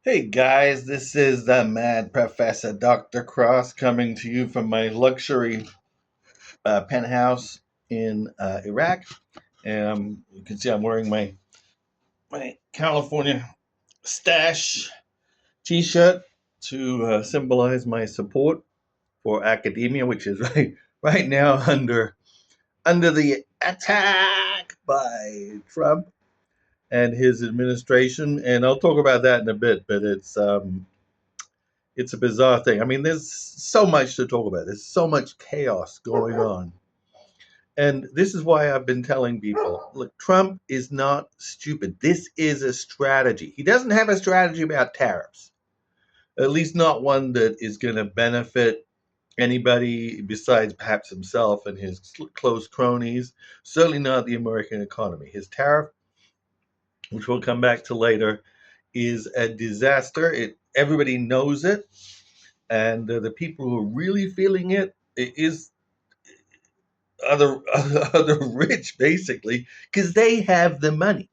Hey guys, this is the Mad Professor Dr. Cross coming to you from my luxury penthouse in Iraq. And you can see I'm wearing my California stash t-shirt to symbolize my support for academia, which is right now under the attack by Trump and his administration. And I'll talk about that in a bit, but it's a bizarre thing. I mean, there's so much to talk about. There's so much chaos going on. And this is why I've been telling people, look, Trump is not stupid. This is a strategy. He doesn't have a strategy about tariffs, at least not one that is going to benefit anybody besides perhaps himself and his close cronies, certainly not the American economy. His tariff, which we'll come back to later, is a disaster. Everybody knows it. And the people who are really feeling it is other other rich, basically, because they have the money,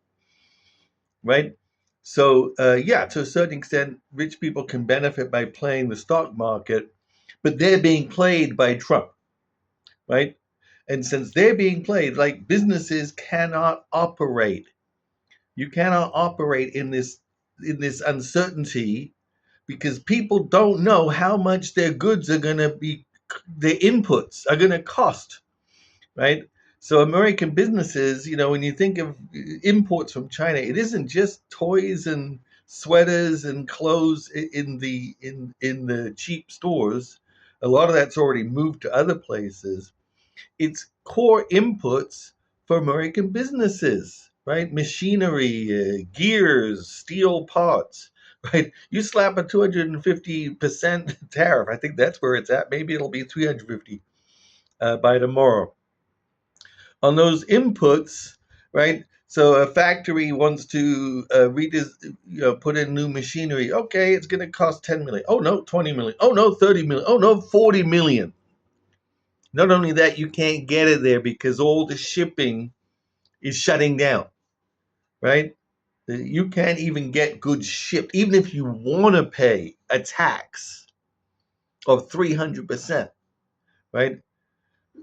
right? So yeah, to a certain extent, rich people can benefit by playing the stock market, but they're being played by Trump, right? And since they're being played, like businesses cannot operate. You cannot operate in this uncertainty because people don't know how much their goods are going to be, their inputs are going to cost, right? So American businesses, when you think of imports from China, it isn't just toys and sweaters and clothes in the cheap stores. A lot of that's already moved to other places. It's core inputs for American businesses, right? Machinery, gears, steel parts, right? You slap a 250% tariff. I think that's where it's at. Maybe it'll be 350 by tomorrow on those inputs, right? So a factory wants to put in new machinery. Okay, it's going to cost 10 million. Oh no, 20 million. Oh no, 30 million. Oh no, 40 million. Not only that, you can't get it there because all the shipping is shutting down, right? You can't even get goods shipped, even if you want to pay a tax of 300%, right?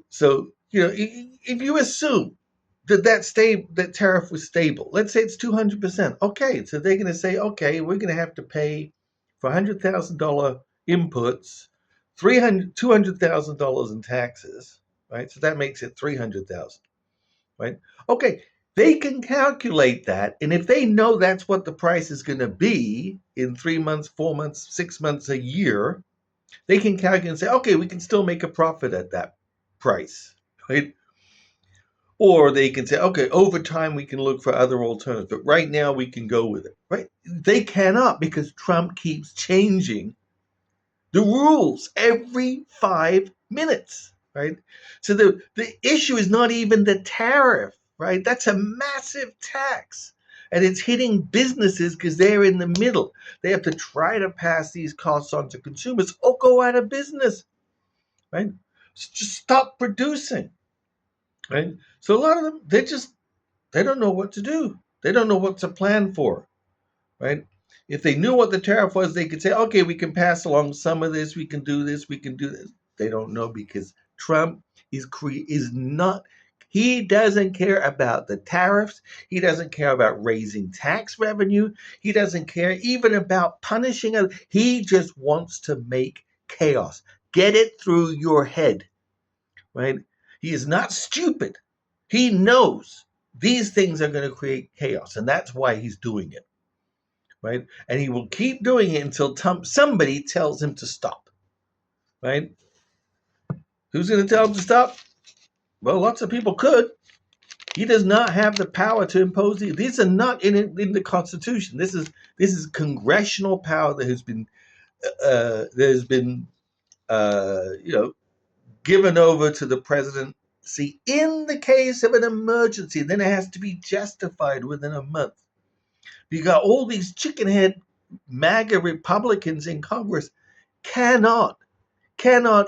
So, if you assume that tariff was stable, let's say it's 200%. Okay, so they're going to say, okay, we're going to have to pay for $100,000 inputs, $200,000 in taxes, right? So that makes it 300,000, right? Okay, they can calculate that, and if they know that's what the price is going to be in 3 months, 4 months, 6 months, a year, they can calculate and say, okay, we can still make a profit at that price, right? Or they can say, okay, over time we can look for other alternatives, but right now we can go with it, right? They cannot because Trump keeps changing the rules every 5 minutes, right? So the issue is not even the tariff, right? That's a massive tax. And it's hitting businesses because they're in the middle. They have to try to pass these costs on to consumers or go out of business, right? Just stop producing, right? So a lot of them, they don't know what to do. They don't know what to plan for, right? If they knew what the tariff was, they could say, okay, we can pass along some of this, we can do this, we can do this. They don't know because Trump is not. He doesn't care about the tariffs. He doesn't care about raising tax revenue. He doesn't care even about punishing others. He just wants to make chaos. Get it through your head, right? He is not stupid. He knows these things are going to create chaos, and that's why he's doing it, right? And he will keep doing it until somebody tells him to stop, right? Who's going to tell him to stop? Well, lots of people could. He does not have the power to impose these. These are not in the Constitution. This is congressional power that has been given over to the presidency in the case of an emergency. Then it has to be justified within a month. You got all these chicken head MAGA Republicans in Congress cannot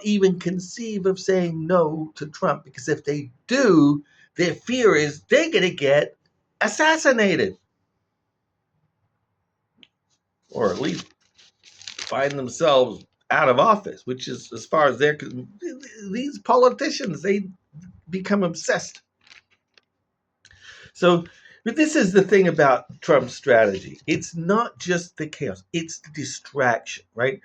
even conceive of saying no to Trump because if they do, their fear is they're going to get assassinated. or at least find themselves out of office, which is, as far as they're, these politicians, they become obsessed. So, but this is the thing about Trump's strategy. It's not just the chaos, it's the distraction, right?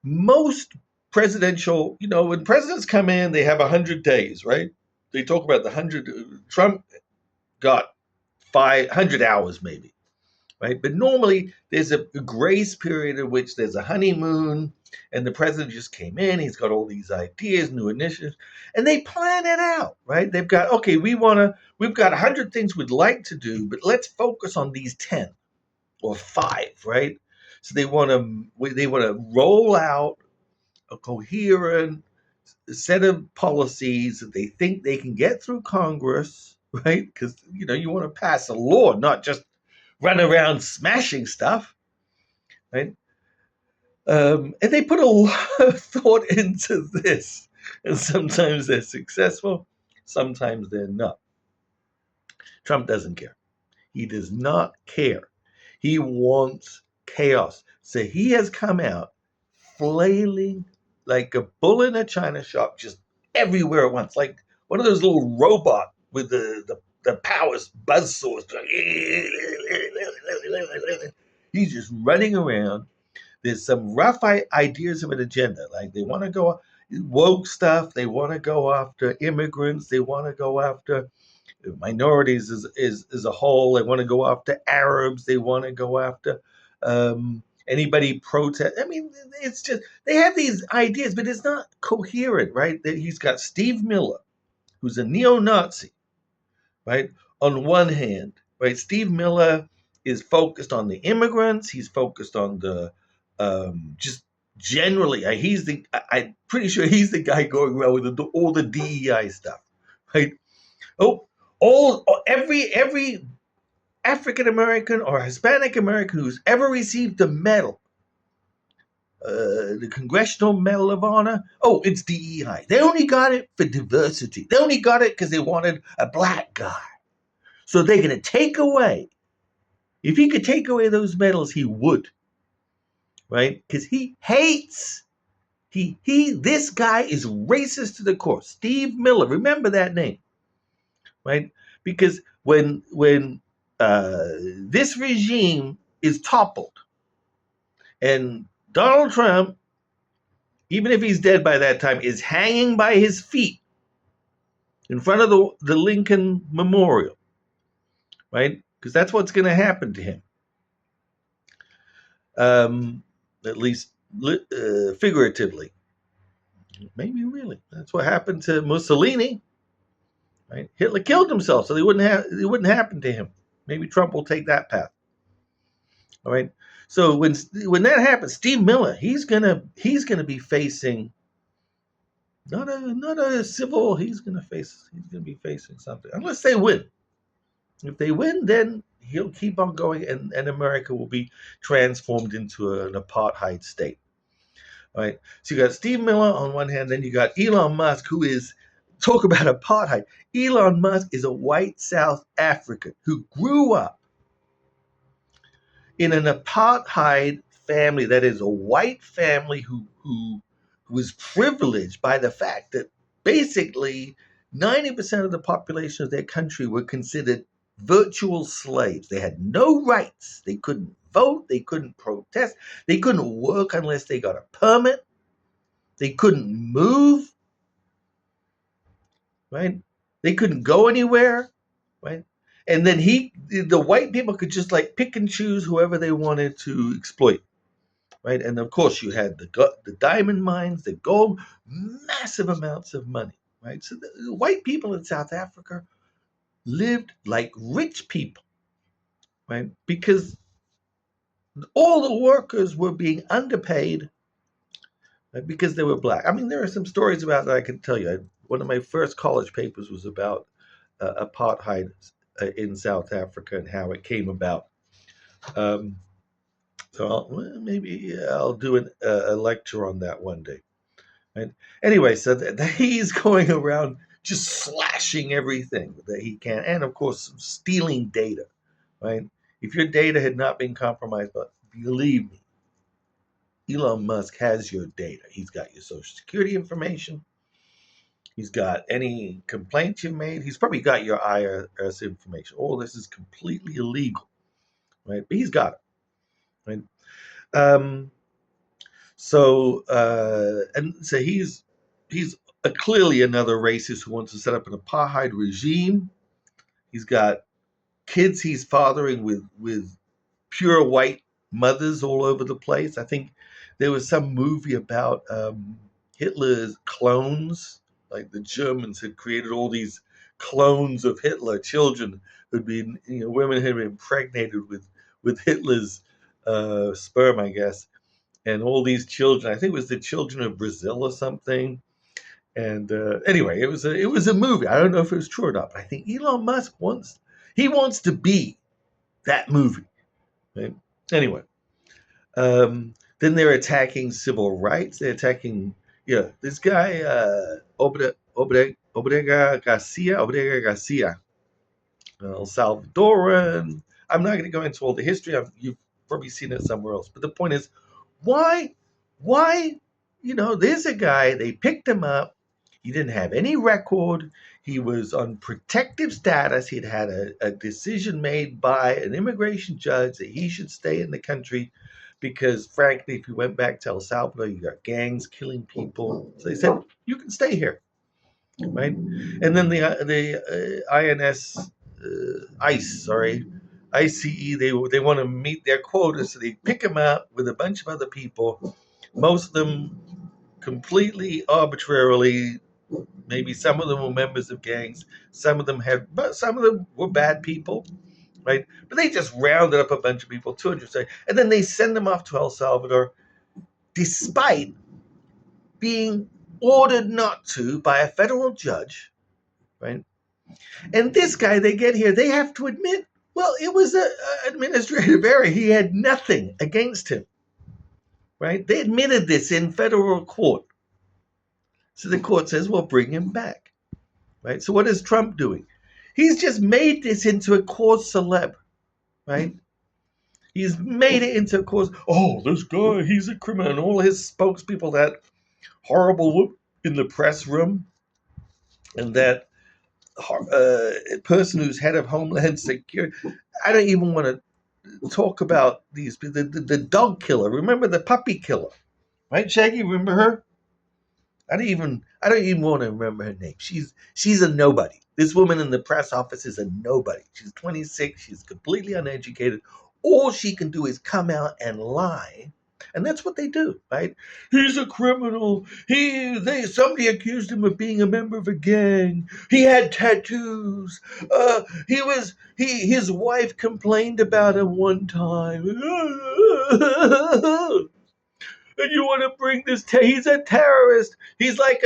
Most presidential, when presidents come in, they have 100 days, right? They talk about the 100. Trump got 500 hours maybe, right? But normally there's a grace period in which there's a honeymoon, and the president just came in. He's got all these ideas, new initiatives, and they plan it out, right? They've got, okay, we've got 100 things we'd like to do, but let's focus on these 10 or 5, right? So they want to roll out a coherent set of policies that they think they can get through Congress, right? Because you want to pass a law, not just run around smashing stuff, right? And they put a lot of thought into this, and sometimes they're successful, sometimes they're not. Trump doesn't care. He does not care. He wants chaos. So he has come out flailing like a bull in a china shop, just everywhere at once, like one of those little robot with the powers buzzsaws. He's just running around. There's some rough ideas of an agenda, like they want to go woke stuff. They want to go after immigrants. They want to go after minorities as a whole. They want to go after Arabs. They want to go after anybody protest. I mean, it's just, they have these ideas, but it's not coherent, right? He's got Steve Miller, who's a neo-Nazi, right? On one hand, right? Steve Miller is focused on the immigrants. He's focused on the just generally. I'm pretty sure he's the guy going around with all the DEI stuff, right? Every African American or Hispanic American who's ever received a medal, the Congressional Medal of Honor, it's DEI. They only got it for diversity. They only got it because they wanted a black guy. So they're going to take away. If he could take away those medals, he would, right? Because he hates. This guy is racist to the core. Steve Miller, remember that name, right? Because when this regime is toppled, and Donald Trump, even if he's dead by that time, is hanging by his feet in front of the Lincoln Memorial, right? Because that's what's going to happen to him. At least figuratively. Maybe really. That's what happened to Mussolini, right? Hitler killed himself, so it wouldn't happen to him. Maybe Trump will take that path. All right. So when that happens, Steve Miller, he's gonna be facing not a civil. He's gonna be facing something, unless they win. If they win, then he'll keep on going, and America will be transformed into an apartheid state. All right. So you got Steve Miller on one hand, then you got Elon Musk, who is, talk about apartheid. Elon Musk is a white South African who grew up in an apartheid family, that is a white family who was privileged by the fact that basically 90% of the population of their country were considered virtual slaves. They had no rights. They couldn't vote. They couldn't protest. They couldn't work unless they got a permit. They couldn't move, right? They couldn't go anywhere, right? And then the white people could just like pick and choose whoever they wanted to exploit, right? And of course, you had the diamond mines, the gold, massive amounts of money, right? So the white people in South Africa lived like rich people, right? Because all the workers were being underpaid, right? Because they were black. I mean, there are some stories about that I can tell you. One of my first college papers was about apartheid in South Africa and how it came about. So maybe I'll do a lecture on that one day. Right? Anyway, so he's going around just slashing everything that he can, and of course stealing data. Right? If your data had not been compromised believe me, Elon Musk has your data. He's got your social security information. He's got any complaints you made. He's probably got your IRS information. All this is completely illegal, right? But he's got it, right? Um, so he's clearly another racist who wants to set up an apartheid regime. He's got kids he's fathering with pure white mothers all over the place. I think there was some movie about Hitler's clones, like the Germans had created all these clones of Hitler, children who'd been, women had been impregnated with Hitler's sperm, I guess, and all these children. I think it was the children of Brazil or something. And anyway, it was a movie. I don't know if it was true or not, but I think Elon Musk wants to be that movie. Right? Anyway, then they're attacking civil rights. They're attacking, this guy, Obedega Garcia, El Salvadoran. I'm not going to go into all the history. You've probably seen it somewhere else. But the point is, why, there's a guy, they picked him up. He didn't have any record. He was on protective status. He'd had a decision made by an immigration judge that he should stay in the country because, frankly, if he went back to El Salvador, you got gangs killing people. So they said, you can stay here, right? And then the ICE, they want to meet their quota, so they pick him up with a bunch of other people, most of them completely arbitrarily. Maybe some of them were members of gangs, some of them were bad people, right? But they just rounded up a bunch of people, 200, and then they send them off to El Salvador, despite being ordered not to by a federal judge, right? And this guy, they get here, they have to admit, well, it was an administrative error. He had nothing against him, right? They admitted this in federal court. So the court says, well, bring him back, right? So what is Trump doing? He's just made this into a cause celeb, right? He's made it into a cause. Oh, this guy, he's a criminal. And all his spokespeople, that horrible whoop in the press room, and that person who's head of Homeland Security. I don't even want to talk about these people. The dog killer. Remember the puppy killer, right? Shaggy, remember her? I don't even want to remember her name. She's a nobody. This woman in the press office is a nobody. She's 26. She's completely uneducated. All she can do is come out and lie. And that's what they do, right? He's a criminal. Somebody accused him of being a member of a gang. He had tattoos. His wife complained about him one time. And you want to bring this? He's a terrorist. He's like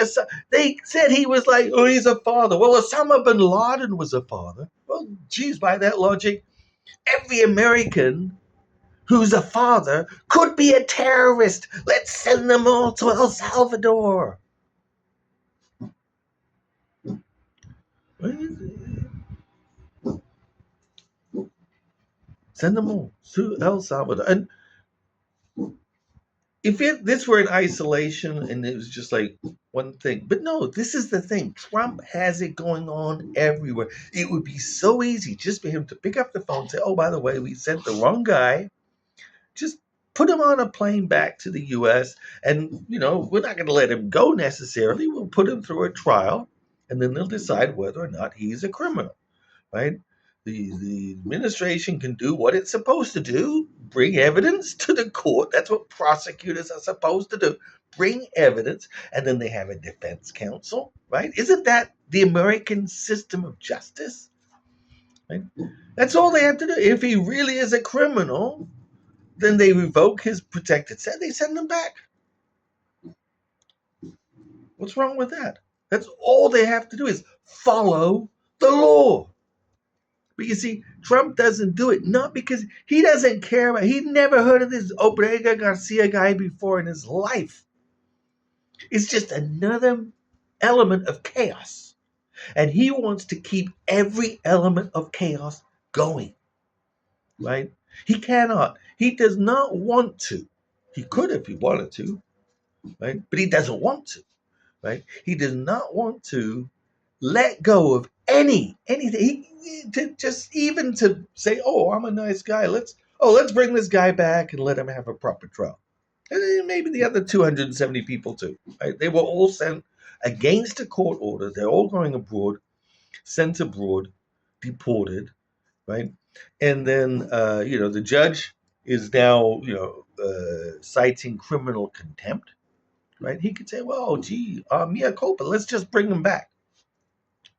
they said he was like, oh, he's a father. Well, Osama bin Laden was a father. Well, geez, by that logic, every American who's a father could be a terrorist. Let's send them all to El Salvador. Send them all to El Salvador. And if this were in isolation and it was just like one thing, but no, this is the thing. Trump has it going on everywhere. It would be so easy just for him to pick up the phone and say, oh, by the way, we sent the wrong guy. Just put him on a plane back to the U.S. And, we're not going to let him go necessarily. We'll put him through a trial, and then they'll decide whether or not he's a criminal, right? The administration can do what it's supposed to do, bring evidence to the court. That's what prosecutors are supposed to do, bring evidence, and then they have a defense counsel, right? Isn't that the American system of justice? Right? That's all they have to do. If he really is a criminal, then they revoke his protected status. They send him back. What's wrong with that? That's all they have to do is follow the law. But you see, Trump doesn't do it, not because he doesn't care about, he never heard of this Obedega Garcia guy before in his life. It's just another element of chaos. And he wants to keep every element of chaos going, right? He cannot. He does not want to. He could if he wanted to, right? But he doesn't want to, right? He does not want to let go of anything. To just even to say, "Oh, I'm a nice guy. Let's bring this guy back and let him have a proper trial." And then maybe the other 270 people too. Right? They were all sent against a court order. They're all going abroad, sent abroad, deported, right? And then the judge is now citing criminal contempt, right? He could say, "Well, gee, mea culpa. Let's just bring them back,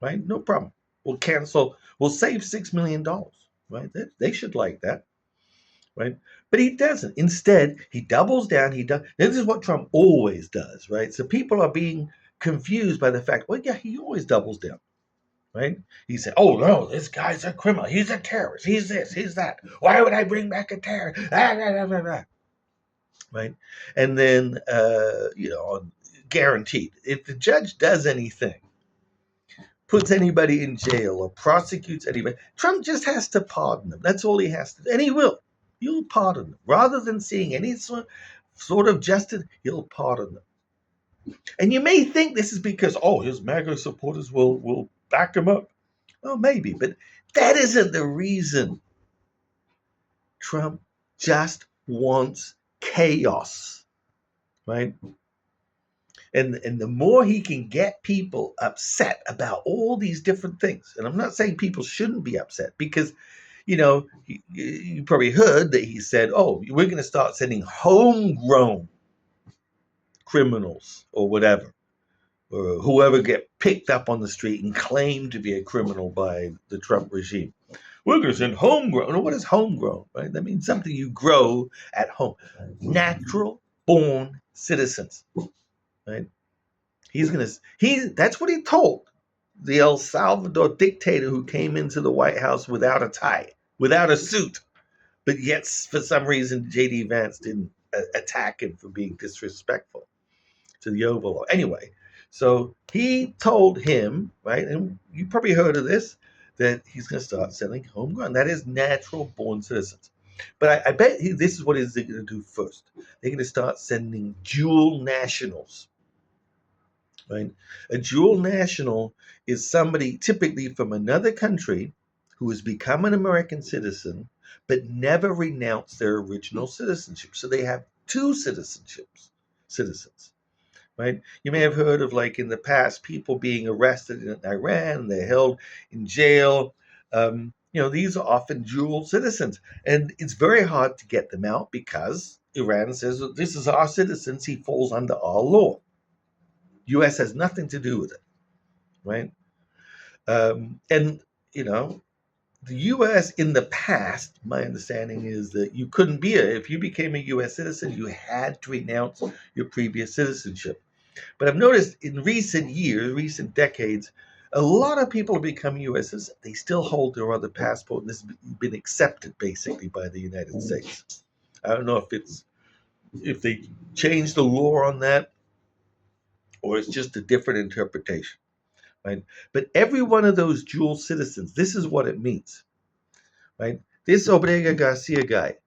right? No problem. We'll cancel. We'll save $6 million, right? They should like that." Right? But he doesn't. Instead, he doubles down. This is what Trump always does, right? So people are being confused by the fact, well, yeah, he always doubles down, right? He said, "Oh no, this guy's a criminal. He's a terrorist. He's this. He's that. Why would I bring back a terrorist?" Right? And then, guaranteed, if the judge does anything, puts anybody in jail or prosecutes anybody, Trump just has to pardon them. That's all he has to do. And he will. He'll pardon them. Rather than seeing any sort of justice, he'll pardon them. And you may think this is because, his MAGA supporters will back him up. Well, maybe, but that isn't the reason. Trump just wants chaos, right? And the more he can get people upset about all these different things, and I'm not saying people shouldn't be upset, because you probably heard that he said, "Oh, we're going to start sending homegrown criminals or whatever, or whoever get picked up on the street and claimed to be a criminal by the Trump regime. We're going to send homegrown." What is homegrown, right? That means something you grow at home. Natural born citizens, right? That's what he told the El Salvador dictator who came into the White House without a tie, without a suit. But yet, for some reason, J.D. Vance didn't attack him for being disrespectful to the Oval. Anyway, so he told him, right, and you probably heard of this, that he's going to start sending homegrown. That is natural born citizens. But I bet this is what they're going to do first. They're going to start sending dual nationals. Right? A dual national is somebody typically from another country who has become an American citizen but never renounced their original citizenship. So they have two citizens, right? You may have heard of, like, in the past, people being arrested in Iran, they're held in jail. These are often dual citizens, and it's very hard to get them out because Iran says, "This is our citizens, he falls under our law." U.S. has nothing to do with it, right? And the U.S. in the past, my understanding is that you couldn't if you became a U.S. citizen, you had to renounce your previous citizenship. But I've noticed in recent years, recent decades, a lot of people have become U.S. citizens. They still hold their other passport, and this has been accepted basically by the United States. I don't know if they changed the law on that, or it's just a different interpretation, right? But every one of those dual citizens, this is what it means, right? This Obregon Garcia guy,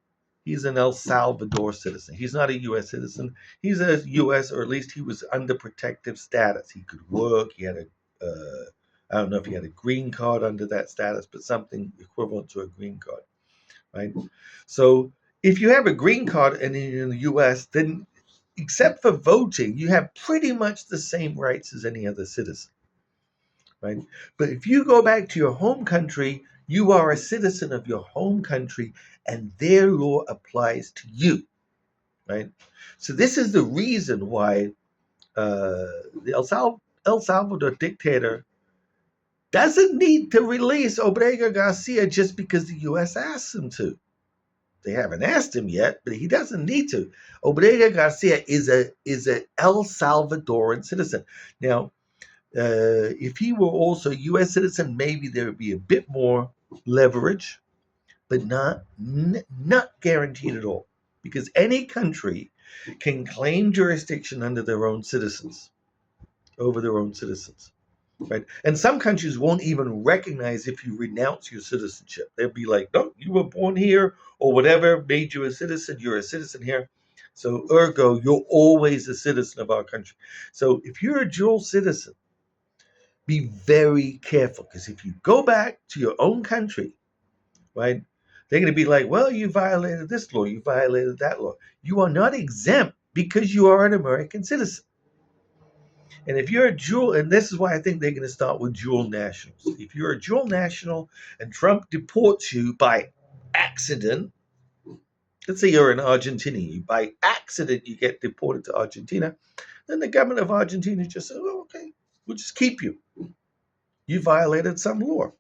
he's an El Salvador citizen. He's not a U.S. citizen. He's a U.S., or at least he was under protective status. He could work. He had I don't know if he had a green card under that status, but something equivalent to a green card, right? So if you have a green card and in the U.S., then except for voting, you have pretty much the same rights as any other citizen, right? But if you go back to your home country, you are a citizen of your home country, and their law applies to you, right? So this is the reason why the El Salvador dictator doesn't need to release Obregon Garcia just because the U.S. asks him to. They haven't asked him yet, but he doesn't need to. Obregon Garcia is a El Salvadoran citizen. Now, if he were also a U.S. citizen, maybe there would be a bit more leverage, but not guaranteed at all, because any country can claim jurisdiction under their own citizens, over their own citizens, right? And some countries won't even recognize if you renounce your citizenship. They'll be like, no, you were born here or whatever made you a citizen. You're a citizen here. So ergo, you're always a citizen of our country. So if you're a dual citizen, be very careful, because if you go back to your own country, right, they're going to be like, well, you violated this law, you violated that law. You are not exempt because you are an American citizen. And if you're a dual, and this is why I think they're going to start with dual nationals. If you're a dual national and Trump deports you by accident, let's say you're an Argentinian, by accident you get deported to Argentina, then the government of Argentina just says, oh, okay, we'll just keep you. You violated some law,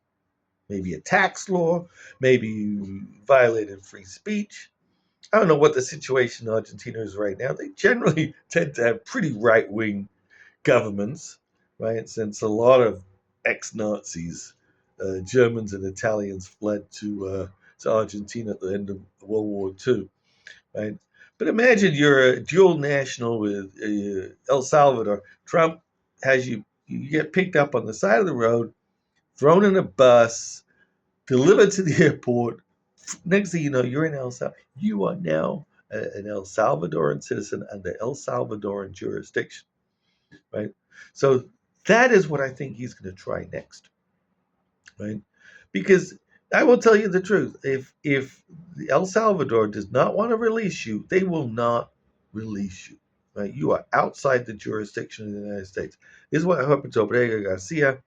maybe a tax law, maybe you violated free speech. I don't know what the situation in Argentina is right now. They generally tend to have pretty right wing governments, right? Since a lot of ex-Nazis, Germans and Italians fled to Argentina at the end of World War II, right? But imagine you're a dual national with El Salvador. Trump has you get picked up on the side of the road, thrown in a bus, delivered to the airport. Next thing you know, you're in El Salvador. You are now an El Salvadoran citizen under El Salvadoran jurisdiction, right? So that is what I think he's going to try next, right? Because I will tell you the truth: if El Salvador does not want to release you, they will not release you. Right? You are outside the jurisdiction of the United States. This is what happened to Obrador Garcia,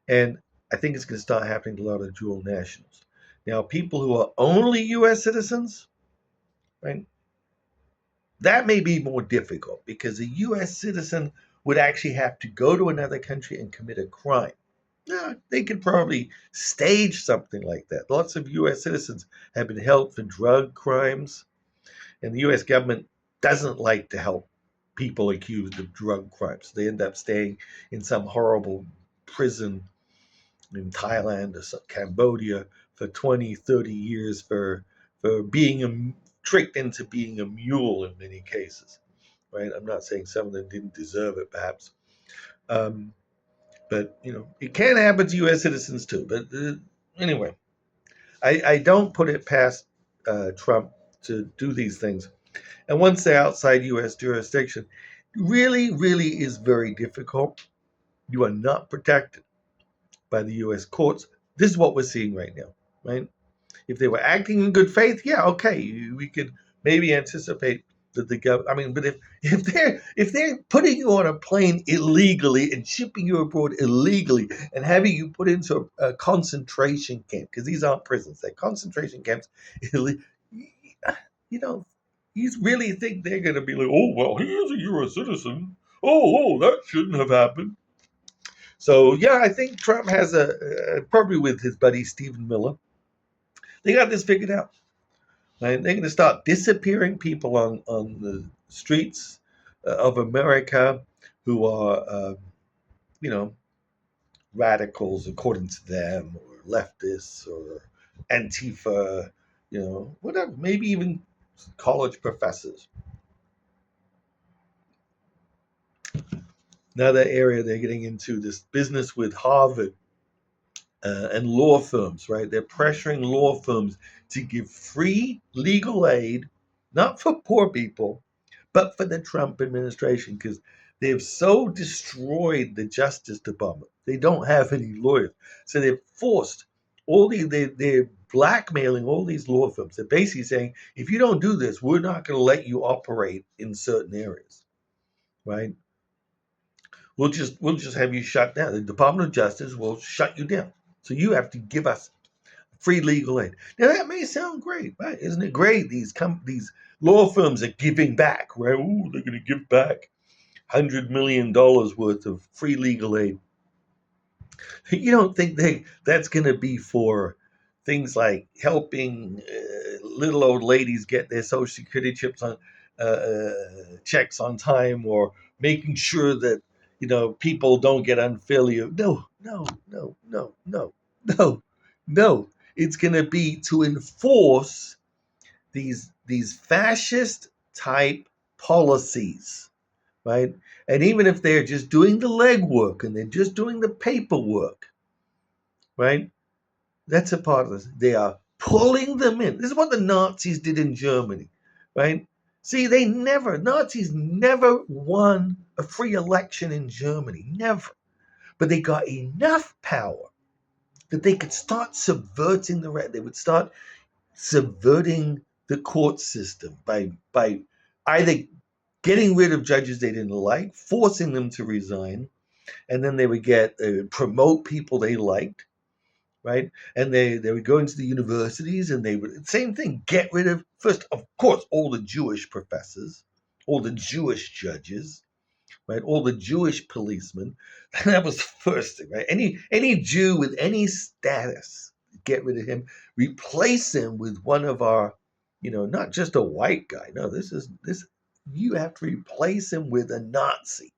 and I think it's going to start happening to a lot of dual nationals. Now, people who are only U.S. citizens, right? That may be more difficult because a U.S. citizen would actually have to go to another country and commit a crime. Yeah, they could probably stage something like that. Lots of U.S. citizens have been held for drug crimes, and the U.S. government doesn't like to help people accused of drug crimes. They end up staying in some horrible prison in Thailand or Cambodia for 20, 30 years for being tricked into being a mule in many cases. Right? I'm not saying some of them didn't deserve it, perhaps. Um, but it can happen to U.S. citizens too. But anyway, I don't put it past Trump to do these things. And once they're outside U.S. jurisdiction, really, really is very difficult. You are not protected by the U.S. courts. This is what we're seeing right now, right? If they were acting in good faith, yeah, okay, we could maybe anticipate that the government. I mean, but if they're putting you on a plane illegally and shipping you abroad illegally and having you put into a concentration camp, because these aren't prisons, they're concentration camps, you know, you really think they're going to be like, oh well, he is a U.S. citizen. Oh, that shouldn't have happened. So yeah, I think Trump has probably with his buddy Stephen Miller, they got this figured out. Right? They're going to start disappearing people on the streets of America who are, you know, radicals according to them, or leftists, or Antifa, whatever, maybe even college professors. Another area they're getting into this business with Harvard and law firms, right? They're pressuring law firms to give free legal aid, not for poor people, but for the Trump administration, because they've so destroyed the Justice Department. They don't have any lawyers. So they've forced they're blackmailing all these law firms. They're basically saying, if you don't do this, we're not going to let you operate in certain areas, right? We'll just have you shut down. The Department of Justice will shut you down. So you have to give us free legal aid. Now that may sound great, right? Isn't it great? These law firms are giving back, right? Ooh, they're going to give back $100 million worth of free legal aid. You don't think that's going to be for things like helping little old ladies get their Social Security checks on time, or making sure that people don't get unfairly. No. It's going to be to enforce these fascist type policies, right? And even if they're just doing the legwork and they're just doing the paperwork, right? That's a part of this. They are pulling them in. This is what the Nazis did in Germany, right? See, Nazis never won a free election in Germany, never. But they got enough power that they could start subverting they would start subverting the court system by either getting rid of judges they didn't like, forcing them to resign, and then they would get promote people they liked, right? And they would go into the universities and they would same thing, get rid of first, of course, all the Jewish professors, all the Jewish judges, right? All the Jewish policemen. That was the first thing, right? Any Jew with any status, get rid of him, replace him with one of our, not just a white guy. No, this you have to replace him with a Nazi,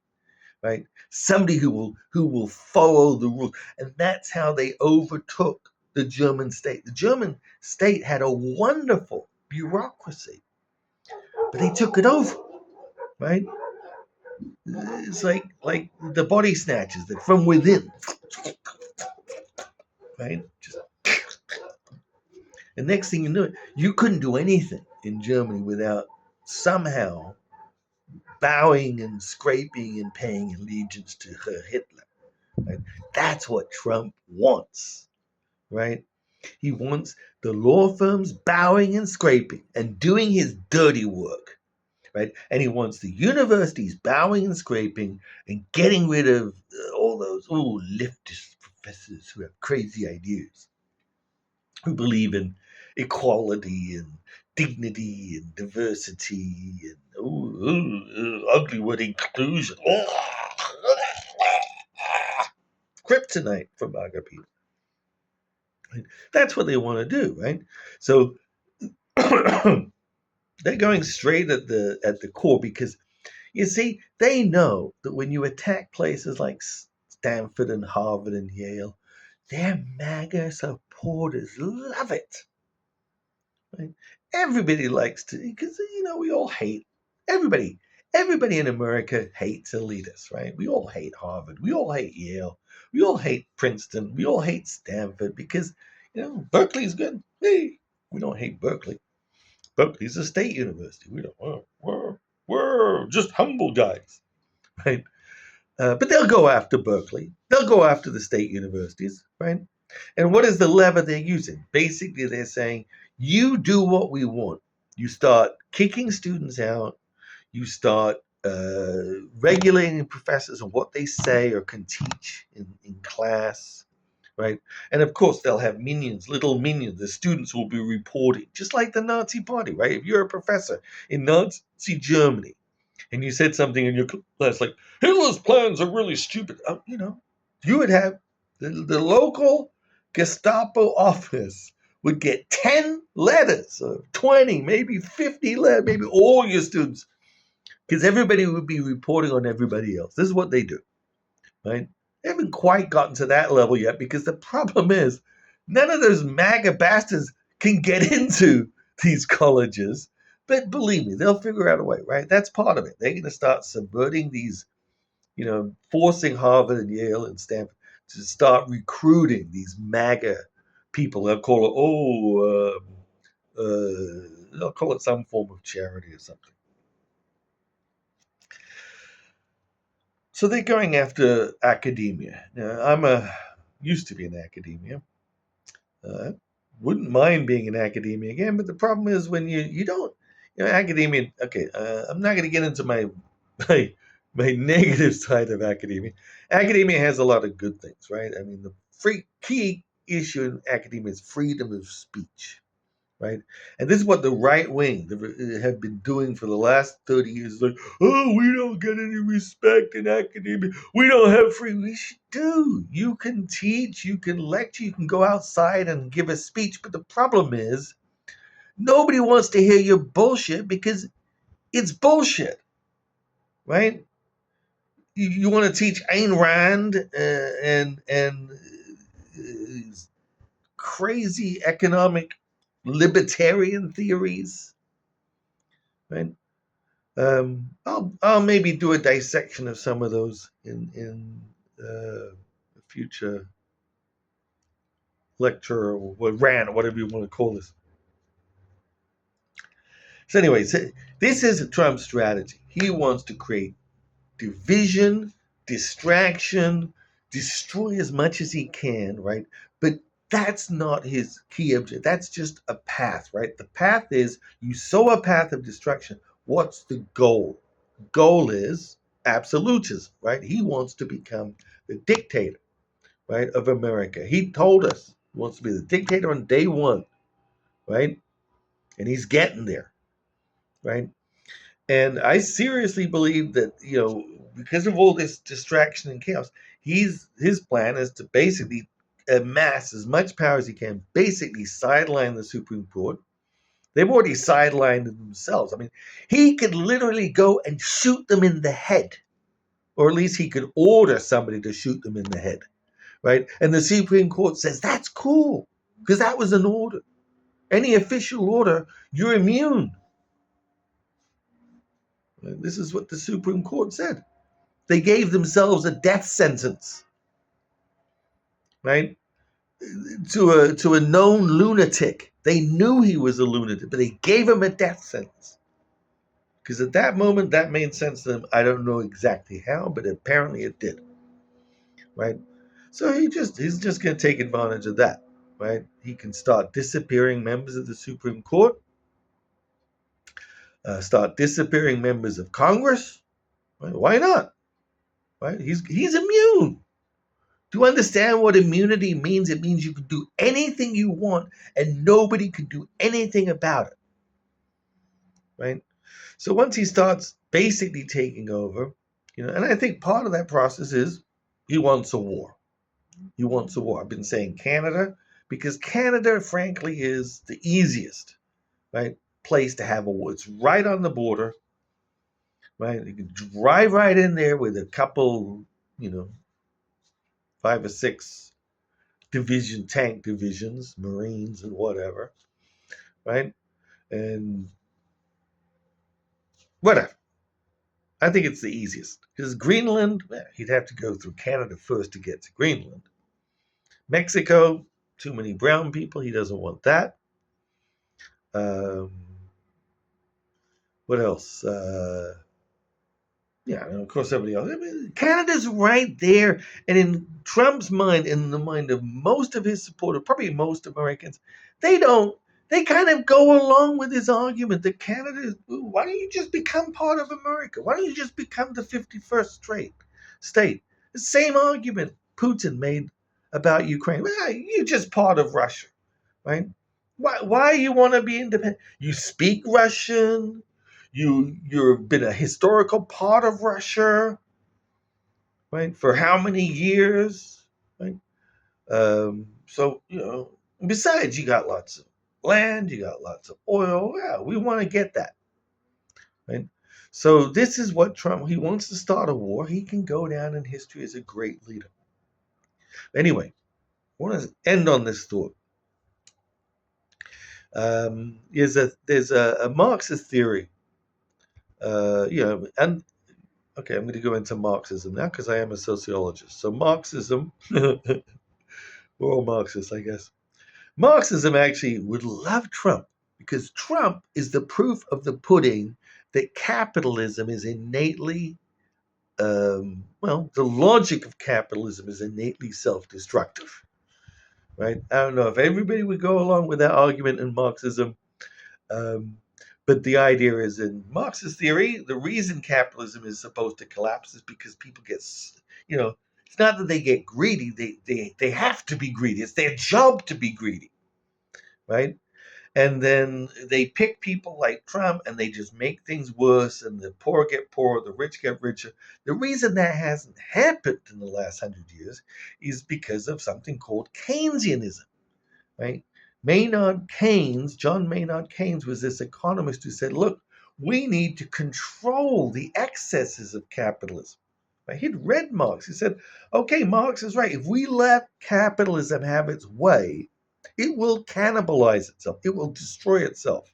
right? Somebody who will follow the rules. And that's how they overtook the German state. The German state had a wonderful bureaucracy, but they took it over, right? It's like the body snatchers that from within, right? Just the next thing you know, you couldn't do anything in Germany without somehow bowing and scraping and paying allegiance to Hitler. Right? That's what Trump wants, right? He wants the law firms bowing and scraping and doing his dirty work, right? And he wants the universities bowing and scraping and getting rid of all those leftist professors who have crazy ideas, who believe in equality and dignity and diversity and ugly word inclusion. Kryptonite for MAGA people. Right? That's what they want to do, right? So they're going straight at the core because you see, they know that when you attack places like Stanford and Harvard and Yale, their MAGA supporters love it. Right? Everybody likes to, because we all hate everybody. Everybody in America hates elitists, right? We all hate Harvard. We all hate Yale. We all hate Princeton. We all hate Stanford because Berkeley's good. Hey, we don't hate Berkeley. Berkeley's a state university. We don't. We're just humble guys, right? But they'll go after Berkeley. They'll go after the state universities, right? And what is the lever they're using? Basically, they're saying, you do what we want. You start kicking students out. You start regulating professors on what they say or can teach in class, right? And of course, they'll have minions, little minions. The students will be reporting, just like the Nazi Party, right? If you're a professor in Nazi Germany, and you said something in your class like Hitler's plans are really stupid, you would have the local Gestapo office would get 10 letters, or 20, maybe 50 letters, maybe all your students, because everybody would be reporting on everybody else. This is what they do, right? They haven't quite gotten to that level yet because the problem is none of those MAGA bastards can get into these colleges. But believe me, they'll figure out a way, right? That's part of it. They're going to start subverting these, forcing Harvard and Yale and Stanford to start recruiting these MAGA people. They'll call it some form of charity or something. So they're going after academia. Now, used to be in academia. Wouldn't mind being in academia again, but the problem is when you don't, academia. Okay, I'm not going to get into my my negative side of academia. Academia has a lot of good things, right? I mean, the key issue in academia is freedom of speech, right? And this is what the right wing have been doing for the last 30 years. Like, we don't get any respect in academia. We don't have free. We do. You can teach, you can lecture, you can go outside and give a speech. But the problem is, nobody wants to hear your bullshit because it's bullshit, right? You want to teach Ayn Rand and crazy economic libertarian theories, right? I'll maybe do a dissection of some of those in a future lecture or rant or whatever you want to call this. So, anyways, this is Trump's strategy. He wants to create division, distraction, destroy as much as he can, right? But that's not his key objective. That's just a path, right? The path is you sow a path of destruction. What's the goal? Goal is absolutism, right? He wants to become the dictator, right, of America. He told us he wants to be the dictator on day one, right? And he's getting there, right? And I seriously believe that, because of all this distraction and chaos, his plan is to basically amass as much power as he can, basically sideline the Supreme Court. They've already sidelined themselves. I mean, he could literally go and shoot them in the head, or at least he could order somebody to shoot them in the head, right? And the Supreme Court says that's cool because that was an order. Any official order, you're immune. This is what the Supreme Court said. They gave themselves a death sentence, right? To a known lunatic. They knew he was a lunatic, but they gave him a death sentence. Because at that moment, that made sense to them. I don't know exactly how, but apparently it did, right? So he's just going to take advantage of that, right? He can start disappearing members of the Supreme Court, start disappearing members of Congress. Right? Why not? Right? He's immune. Do you understand what immunity means? It means you can do anything you want and nobody can do anything about it, right? So once he starts basically taking over, and I think part of that process is he wants a war. He wants a war. I've been saying Canada because Canada, frankly, is the easiest, right, place to have a war. It's right on the border, right? You can drive right in there with a couple, 5 or 6 tank divisions, Marines and whatever, right? And whatever. I think it's the easiest because Greenland, he'd have to go through Canada first to get to Greenland. Mexico, too many brown people. He doesn't want that. What else? And of course everybody else. I mean, Canada's right there, and in Trump's mind, in the mind of most of his supporters, probably most Americans, they don't. They kind of go along with his argument that Canada is. Why don't you just become part of America? Why don't you just become the 51st state? The same argument Putin made about Ukraine. Well, you're just part of Russia, right? Why you want to be independent? You speak Russian. You've been a historical part of Russia, right? For how many years, right? So besides, you got lots of land, you got lots of oil. Yeah, we want to get that, right? So this is what Trump. He wants to start a war. He can go down in history as a great leader. Anyway, I want to end on this thought. There's a Marxist theory. And okay, I'm going to go into Marxism now because I am a sociologist. So Marxism, we're all Marxists, I guess. Marxism actually would love Trump because Trump is the proof of the pudding that capitalism is innately, the logic of capitalism is innately self-destructive, right? I don't know if everybody would go along with that argument in Marxism. But the idea is in Marxist theory, the reason capitalism is supposed to collapse is because people get, it's not that they get greedy. They have to be greedy. It's their job to be greedy, right? And then they pick people like Trump and they just make things worse and the poor get poorer, the rich get richer. The reason that hasn't happened in the last 100 years is because of something called Keynesianism, right? John Maynard Keynes was this economist who said, look, we need to control the excesses of capitalism. Right? He'd read Marx. He said, okay, Marx is right. If we let capitalism have its way, it will cannibalize itself. It will destroy itself.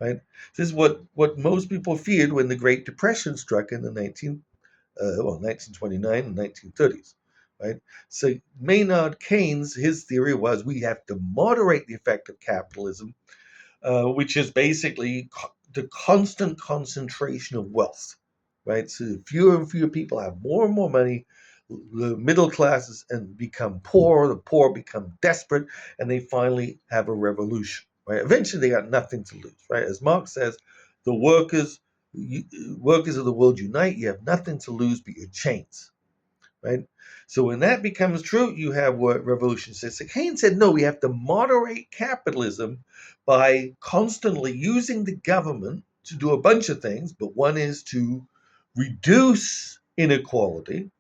right? This is what most people feared when the Great Depression struck in the 1929 and 1930s, right? So Maynard Keynes, his theory was we have to moderate the effect of capitalism, which is basically the constant concentration of wealth, right? So fewer and fewer people have more and more money. The middle classes and become poor. The poor become desperate, and they finally have a revolution. Right? Eventually, they got nothing to lose. Right? As Marx says, the workers of the world unite. You have nothing to lose but your chains. Right? So when that becomes true, you have what revolution says. So Keynes said, no, we have to moderate capitalism by constantly using the government to do a bunch of things, but one is to reduce inequality,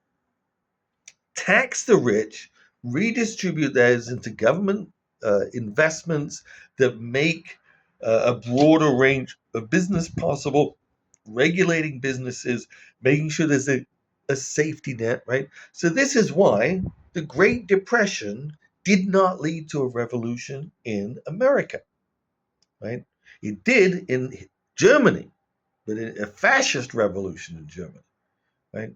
tax the rich, redistribute those into government investments that make a broader range of business possible, regulating businesses, making sure there's a safety net, right? So, this is why the Great Depression did not lead to a revolution in America, right? It did in Germany, but a fascist revolution in Germany, right?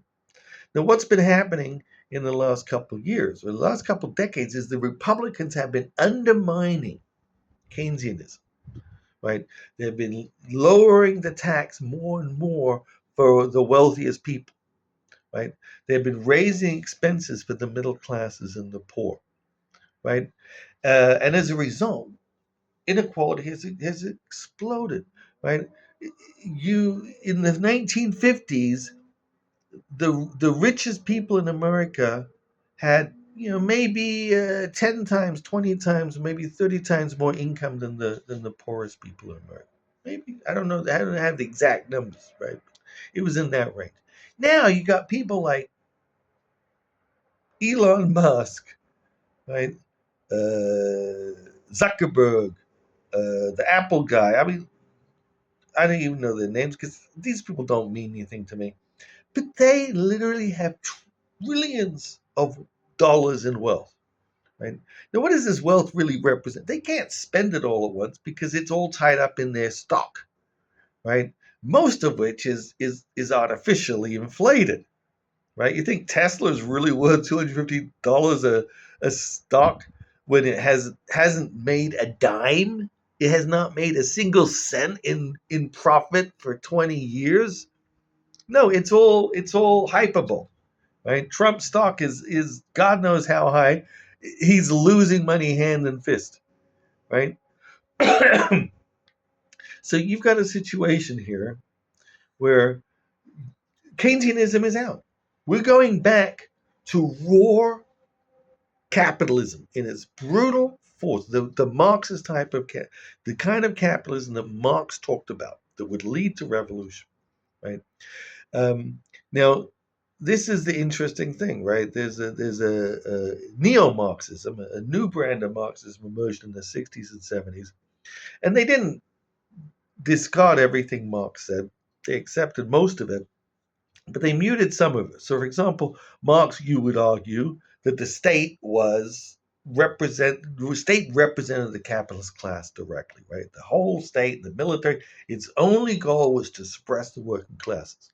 Now, what's been happening in the last couple of years, or the last couple of decades, is the Republicans have been undermining Keynesianism, right? They've been lowering the tax more and more for the wealthiest people, right? They've been raising expenses for the middle classes and the poor, right? And as a result, inequality has exploded, right? You in the 1950s, the richest people in America had maybe 10 times, 20 times, maybe 30 times more income than the poorest people in America. Maybe I don't know. I don't have the exact numbers, right? It was in that range. Now you got people like Elon Musk, right? Zuckerberg, the Apple guy. I mean, I don't even know their names because these people don't mean anything to me. But they literally have trillions of dollars in wealth, right? Now, what does this wealth really represent? They can't spend it all at once because it's all tied up in their stock, right? Most of which is artificially inflated, right? You think Tesla is really worth $250 a stock when it hasn't made a dime? It has not made a single cent in profit for 20 years. No, it's all hyperbole, right? Trump's stock is God knows how high. He's losing money hand and fist, right? So you've got a situation here where Keynesianism is out. We're going back to raw capitalism in its brutal force, the Marxist type of the kind of capitalism that Marx talked about that would lead to revolution, right? Now, this is the interesting thing, right? There's a neo-Marxism, a new brand of Marxism emerged in the 60s and 70s, and they didn't discard everything Marx said. They accepted most of it, but they muted some of it. So, for example, Marx, you would argue that the state represented the capitalist class directly, right? The whole state, the military, its only goal was to suppress the working classes.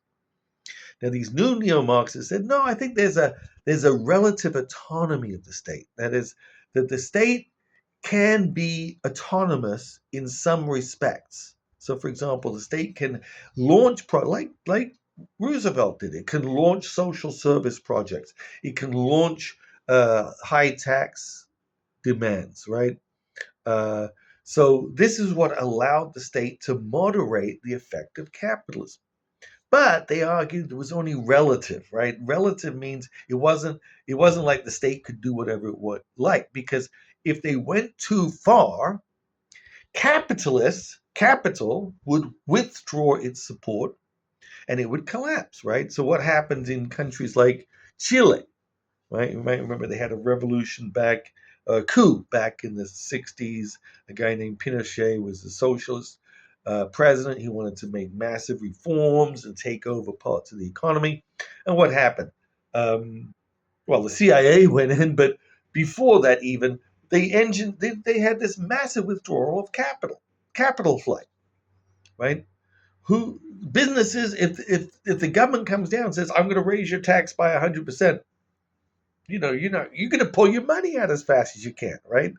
Now, these new neo-Marxists said, no, I think there's a relative autonomy of the state. That is, that the state can be autonomous in some respects. So, for example, the state can launch like Roosevelt did. It can launch social service projects. It can launch high tax demands, right? Uh, so this is what allowed the state to moderate the effect of capitalism. But they argued it was only relative, right? Relative means it wasn't like the state could do whatever it would like, because if they went too far, capital would withdraw its support and it would collapse, right? So what happens in countries like Chile, right? You might remember they had a revolution a coup back in the 60s. A guy named Pinochet was a socialist president. He wanted to make massive reforms and take over parts of the economy. And what happened? Well, the CIA went in, but before that, even they had this massive withdrawal of capital flight. right? Who businesses, if the government comes down and says, I'm going to raise your tax by 100%, you're going to pull your money out as fast as you can, right?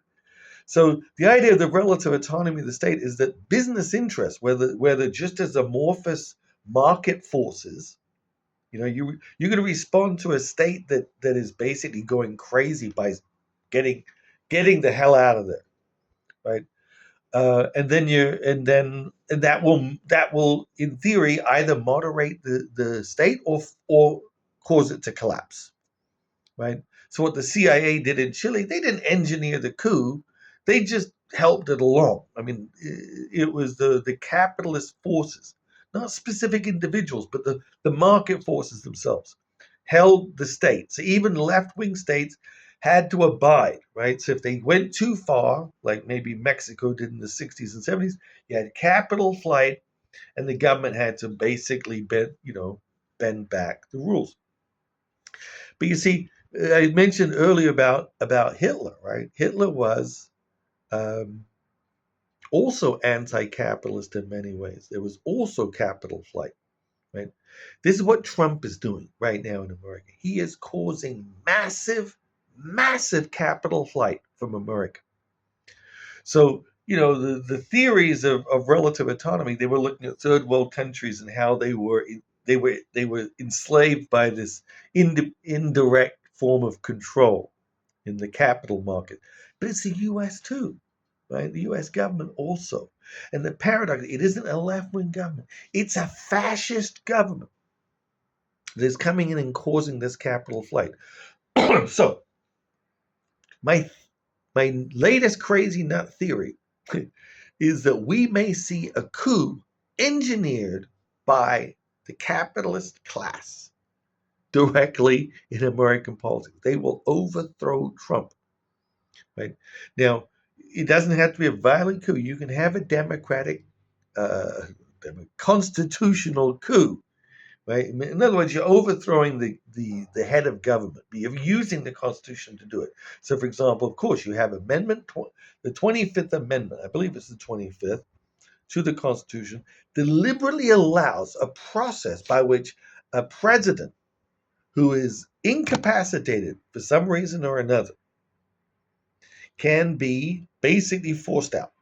So the idea of the relative autonomy of the state is that business interests, whether just as amorphous market forces, you're going to respond to a state that is basically going crazy by getting the hell out of there, right? And that will in theory either moderate the state or cause it to collapse, right? So what the CIA did in Chile, they didn't engineer the coup, they just helped it along. I mean, it was the capitalist forces, not specific individuals, but the market forces themselves held the state. So even left-wing states had to abide, right? So if they went too far, like maybe Mexico did in the 60s and 70s, you had capital flight, and the government had to basically bend back the rules. But you see, I mentioned earlier about Hitler, right? Hitler was um, also anti-capitalist in many ways. There was also capital flight, right? This is what Trump is doing right now in America. He is causing massive, massive capital flight from America. So, the theories of relative autonomy, they were looking at third world countries and how they were enslaved by this indirect form of control in the capital market. But it's the US too, right? The US government also. And the paradox, it isn't a left-wing government. It's a fascist government that is coming in and causing this capital flight. So my my latest crazy nut theory is that we may see a coup engineered by the capitalist class directly in American politics. They will overthrow Trump. Right now, it doesn't have to be a violent coup. You can have a democratic, uh, constitutional coup. Right? In other words, you're overthrowing the head of government, but you're using the Constitution to do it. So, for example, of course, you have the 25th Amendment, I believe it's the 25th, to the Constitution, deliberately allows a process by which a president who is incapacitated for some reason or another can be basically forced out,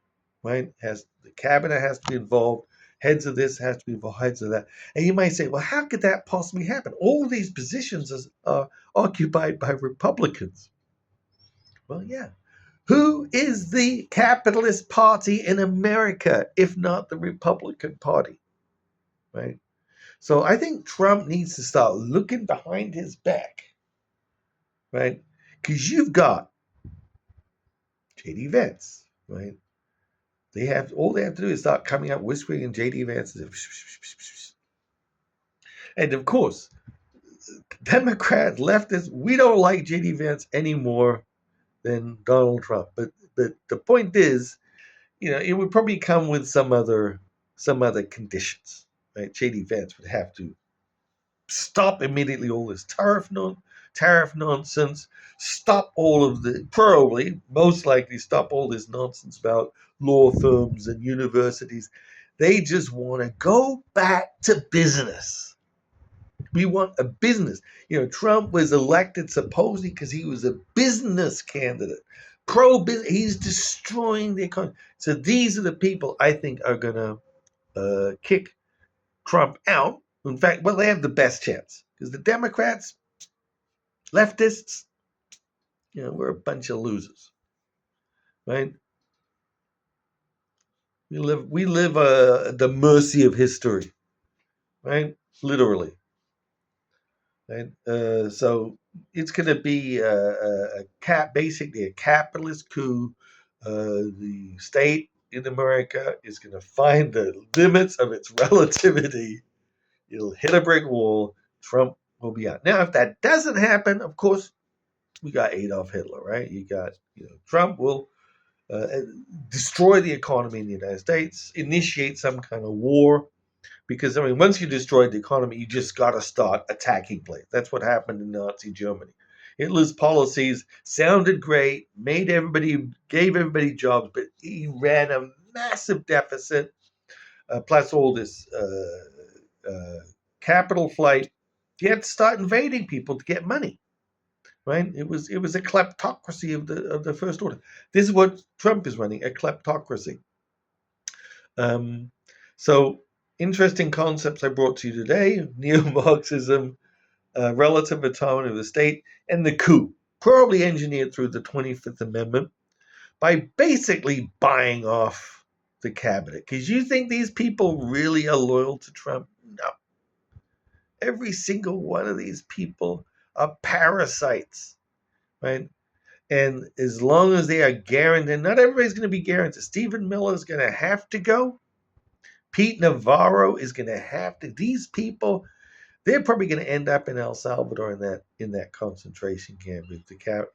right? The cabinet has to be involved, heads of this has to be involved, heads of that. And you might say, well, how could that possibly happen? All of these positions are occupied by Republicans. Well, yeah. Who is the capitalist party in America, if not the Republican Party? Right? So I think Trump needs to start looking behind his back, right? Because you've got JD Vance, right? All they have to do is start coming up whispering in JD Vance's. And of course, Democrats, leftists, we don't like JD Vance any more than Donald Trump. But the point is, it would probably come with some other conditions. Right? JD Vance would have to stop immediately all this tariff nonsense, stop all of most likely stop all this nonsense about law firms and universities. They just want to go back to business. We want a business. Trump was elected supposedly because he was a business candidate. Pro-business. He's destroying the economy. So these are the people I think are going to kick Trump out. In fact, well, they have the best chance because the Democrats, leftists, we're a bunch of losers, right? We live at the mercy of history, right? Literally, right? So it's going to be basically a capitalist coup. The state in America is going to find the limits of its relativity. It'll hit a brick wall. Trump will be out. Now, if that doesn't happen, of course, we got Adolf Hitler, right? Trump will destroy the economy in the United States, initiate some kind of war, because once you destroy the economy, you just got to start attacking places. That's what happened in Nazi Germany. Hitler's policies sounded great, gave everybody jobs, but he ran a massive deficit. plus all this capital flight. You had to start invading people to get money, right? It was a kleptocracy of the first order. This is what Trump is running, a kleptocracy. Um, so interesting concepts I brought to you today: neo-Marxism, relative autonomy of the state, and the coup, probably engineered through the 25th Amendment by basically buying off the cabinet. Because you think these people really are loyal to Trump? No. Every single one of these people are parasites, right? And as long as they are guaranteed, not everybody's going to be guaranteed. Stephen Miller is going to have to go. Pete Navarro is going to have to. These people, they're probably going to end up in El Salvador in that concentration camp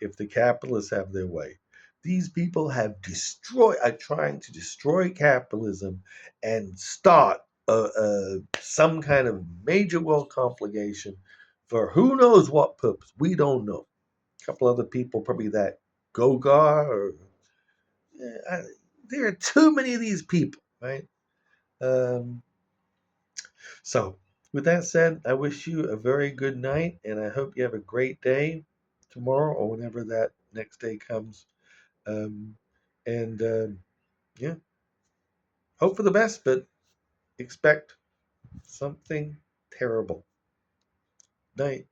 if the capitalists have their way. These people are trying to destroy capitalism and start some kind of major world conflagration for who knows what purpose. We don't know. A couple other people, probably that Gogar, or there are too many of these people, right? Um, So, with that said, I wish you a very good night, and I hope you have a great day tomorrow or whenever that next day comes. Um, and yeah, hope for the best, but expect something terrible. Night.